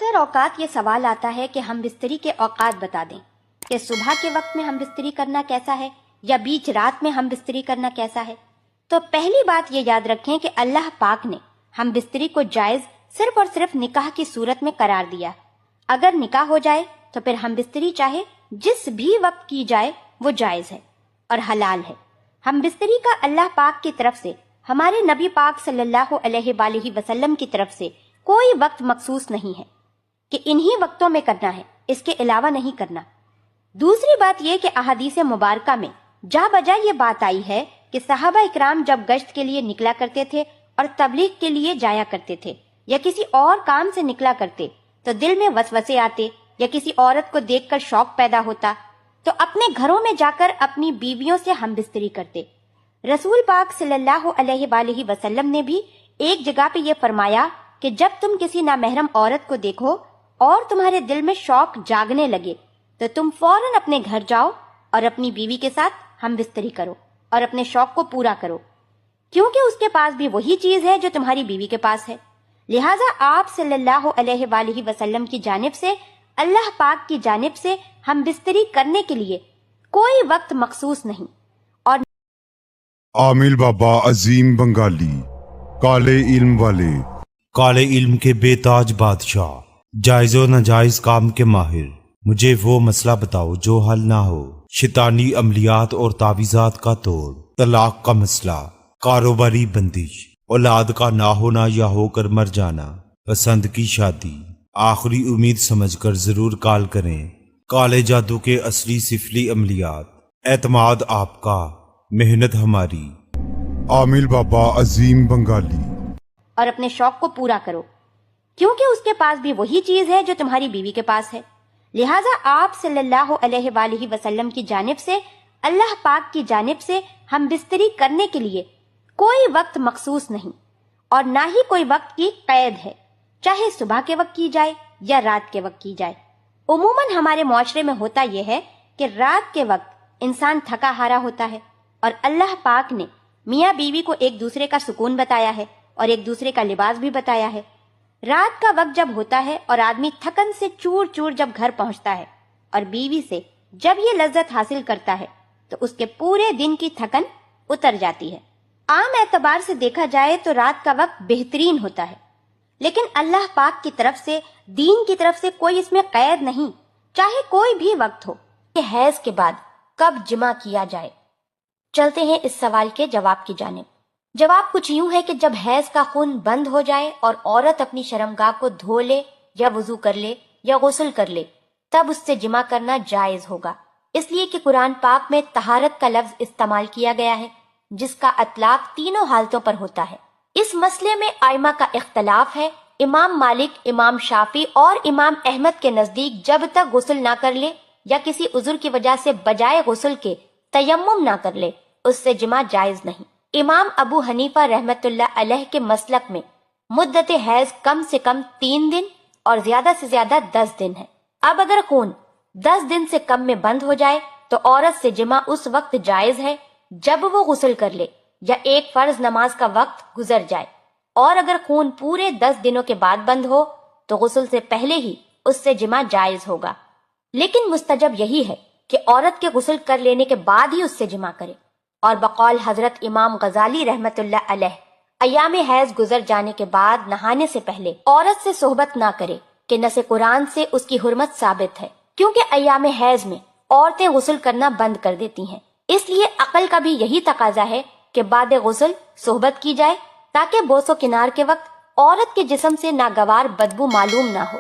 اکثر اوقات یہ سوال آتا ہے کہ ہم بستری کے اوقات بتا دیں کہ صبح کے وقت میں ہم بستری کرنا کیسا ہے یا بیچ رات میں ہم بستری کرنا کیسا ہے۔ تو پہلی بات یہ یاد رکھیں کہ اللہ پاک نے ہم بستری کو جائز صرف اور صرف نکاح کی صورت میں قرار دیا۔ اگر نکاح ہو جائے تو پھر ہم بستری چاہے جس بھی وقت کی جائے وہ جائز ہے اور حلال ہے۔ ہم بستری کا اللہ پاک کی طرف سے، ہمارے نبی پاک صلی اللہ علیہ وآلہ وسلم کی طرف سے کوئی وقت مخصوص نہیں ہے کہ انہی وقتوں میں کرنا ہے، اس کے علاوہ نہیں کرنا۔ دوسری بات یہ کہ احادیث مبارکہ میں جا بجا یہ بات آئی ہے کہ صحابہ اکرام جب گشت کے لیے نکلا کرتے تھے اور تبلیغ کے لیے جایا کرتے تھے یا کسی اور کام سے نکلا کرتے تو دل میں وسوسے آتے یا کسی عورت کو دیکھ کر شوق پیدا ہوتا تو اپنے گھروں میں جا کر اپنی بیویوں سے ہم بستری کرتے۔ رسول پاک صلی اللہ علیہ وآلہ وسلم نے بھی ایک جگہ پہ یہ فرمایا کہ جب تم کسی نامحرم عورت کو دیکھو اور تمہارے دل میں شوق جاگنے لگے تو تم فوراً اپنے گھر جاؤ اور اپنی بیوی کے ساتھ ہم بستری کرو اور اپنے شوق کو پورا کرو، کیونکہ اس کے پاس بھی وہی چیز ہے جو تمہاری بیوی کے پاس ہے۔ لہٰذا آپ صلی اللہ علیہ وآلہ وسلم کی جانب سے، اللہ پاک کی جانب سے ہم بستری کرنے کے لیے کوئی وقت مخصوص نہیں۔ اور عامل بابا عظیم بنگالی، کالے علم والے، کالے علم کے بے تاج بادشاہ، جائز و ناجائز کام کے ماہر، مجھے وہ مسئلہ بتاؤ جو حل نہ ہو، شیطانی عملیات اور تعویذات کا توڑ، طلاق کا مسئلہ، کاروباری بندش، اولاد کا نہ ہونا یا ہو کر مر جانا، پسند کی شادی، آخری امید سمجھ کر ضرور کال کریں۔ کالے جادو کے اصلی سفلی عملیات، اعتماد آپ کا، محنت ہماری۔ عامل بابا عظیم بنگالی۔ اور اپنے شوق کو پورا کرو، کیونکہ اس کے پاس بھی وہی چیز ہے جو تمہاری بیوی کے پاس ہے۔ لہٰذا آپ صلی اللہ علیہ وآلہ وسلم کی جانب سے، اللہ پاک کی جانب سے ہم بستری کرنے کے لیے کوئی وقت مخصوص نہیں اور نہ ہی کوئی وقت کی قید ہے، چاہے صبح کے وقت کی جائے یا رات کے وقت کی جائے۔ عموماً ہمارے معاشرے میں ہوتا یہ ہے کہ رات کے وقت انسان تھکا ہارا ہوتا ہے اور اللہ پاک نے میاں بیوی کو ایک دوسرے کا سکون بتایا ہے اور ایک دوسرے کا لباس بھی بتایا ہے۔ رات کا وقت جب ہوتا ہے اور آدمی تھکن سے چور چور جب گھر پہنچتا ہے اور بیوی سے جب یہ لذت حاصل کرتا ہے تو اس کے پورے دن کی تھکن اتر جاتی ہے۔ عام اعتبار سے دیکھا جائے تو رات کا وقت بہترین ہوتا ہے، لیکن اللہ پاک کی طرف سے، دین کی طرف سے کوئی اس میں قید نہیں، چاہے کوئی بھی وقت ہو کہ حیض کے بعد کب جمع کیا جائے۔ چلتے ہیں اس سوال کے جواب کی جانب۔ جواب کچھ یوں ہے کہ جب حیض کا خون بند ہو جائے اور عورت اپنی شرمگاہ کو دھو لے یا وضو کر لے یا غسل کر لے تب اس سے جمع کرنا جائز ہوگا، اس لیے کہ قرآن پاک میں طہارت کا لفظ استعمال کیا گیا ہے جس کا اطلاق تینوں حالتوں پر ہوتا ہے۔ اس مسئلے میں ائمہ کا اختلاف ہے۔ امام مالک، امام شافعی اور امام احمد کے نزدیک جب تک غسل نہ کر لے یا کسی عذر کی وجہ سے بجائے غسل کے تیمم نہ کر لے اس سے جمع جائز نہیں۔ امام ابو حنیفہ رحمت اللہ علیہ کے مسلک میں مدت حیض کم سے کم 3 دن اور زیادہ سے زیادہ 10 دن ہے۔ اب اگر خون 10 دن سے کم میں بند ہو جائے تو عورت سے جمع اس وقت جائز ہے جب وہ غسل کر لے یا ایک فرض نماز کا وقت گزر جائے، اور اگر خون پورے 10 دنوں کے بعد بند ہو تو غسل سے پہلے ہی اس سے جمع جائز ہوگا۔ لیکن مستجب یہی ہے کہ عورت کے غسل کر لینے کے بعد ہی اس سے جمع کرے، اور بقول حضرت امام غزالی رحمت اللہ علیہ ایام حیض گزر جانے کے بعد نہانے سے پہلے عورت سے صحبت نہ کرے کہ نص قرآن سے اس کی حرمت ثابت ہے، کیونکہ ایام حیض میں عورتیں غسل کرنا بند کر دیتی ہیں۔ اس لیے عقل کا بھی یہی تقاضا ہے کہ بعد غسل صحبت کی جائے تاکہ بوس و کنار کے وقت عورت کے جسم سے ناگوار بدبو معلوم نہ ہو۔